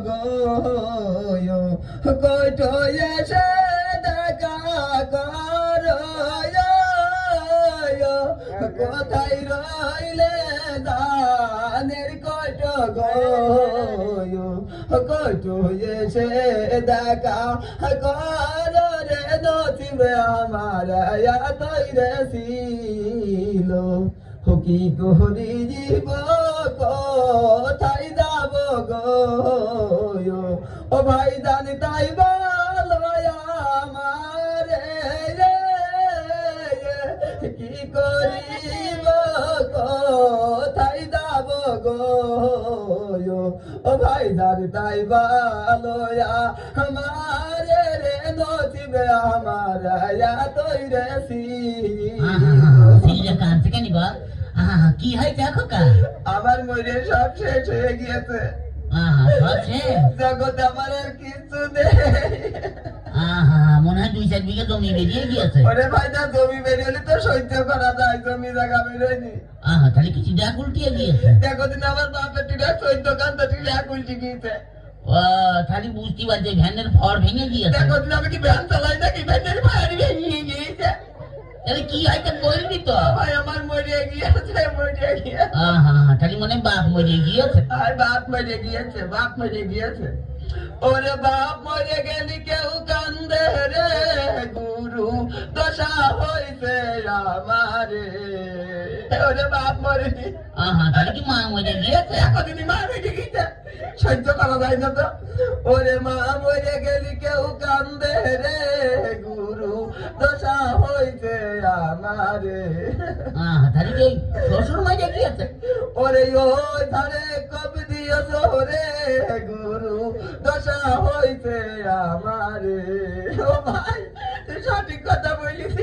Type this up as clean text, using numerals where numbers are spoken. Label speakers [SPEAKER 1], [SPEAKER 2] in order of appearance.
[SPEAKER 1] গো কইটো এসে দেখা করো কোথায় রইলে দানের কইটো গো কইটো এসে দেখা করো রে নসিবে আমার তৈরে ছিল কি করি জীব কোথায় যাব গো ও ভাই জানি তাই বলো আমারে কি করিব কোথায় যাব গো ও ভাই জানি তাই বলো আমারে রে নসিবে আমার তৈরে
[SPEAKER 2] কাঁদছে কেন বল? কি হয়েছে খোকা?
[SPEAKER 1] আমার মরে সব শেষ হয়ে গিয়েছে।
[SPEAKER 2] সব শেষ?
[SPEAKER 1] জগতে আমার আর কিছু নেই।
[SPEAKER 2] মনে হয় 2-4 বিঘা জমি বেরিয়ে গিয়েছে।
[SPEAKER 1] ওরে ভাই না, জমি বেরিয়ে তো সহ্য করা যায়, জমি জায়গা বেরোয়নি।
[SPEAKER 2] তাহলে কিছু ডাক উল্টিয়ে গিয়েছে।
[SPEAKER 1] দেখোদিন আমার বাপের টিরা 14 কান্তা টিরা উল্টি গিয়েছে।
[SPEAKER 2] তাহলে বুঝতে পারছি ভ্যানের ফর ভেঙে গিয়েছে।
[SPEAKER 1] দেখোদিন আমি কি ভ্যান চালাই নাকি ভ্যানের ফায়ার ভেঙে গিয়েছে।
[SPEAKER 2] তাহলে কি হয়তো বলবি তো?
[SPEAKER 1] ভাই আমার মরে গিয়েছে, মরে গিয়েছে।
[SPEAKER 2] তাহলে মনে বাপ মরে গিয়েছে।
[SPEAKER 1] আর বাপ মরে গিয়েছে, বাপ মরে গিয়েছে। ওরে বাপ মরে গেলি কেউ কান্দে রে গুরু দশা হইছে আমারে। ওরে বাপ মরেনি।
[SPEAKER 2] তাহলে কি মা মরে গিয়েছে?
[SPEAKER 1] এখনই মা মরে গিয়েছে, সহ্য করা যায় না তো। ওরে মা মরে গেলি কেউ কান্দে রে গুরু দশা হইছে আমারে।
[SPEAKER 2] তাহলে কি শ্বশুর মরে গিয়েছে?
[SPEAKER 1] ওরে ওই ধারে কব দিয়েছ রে গুরু দশা হইছে আমারে। ও ভাই তুই সঠিক কথা বলিস।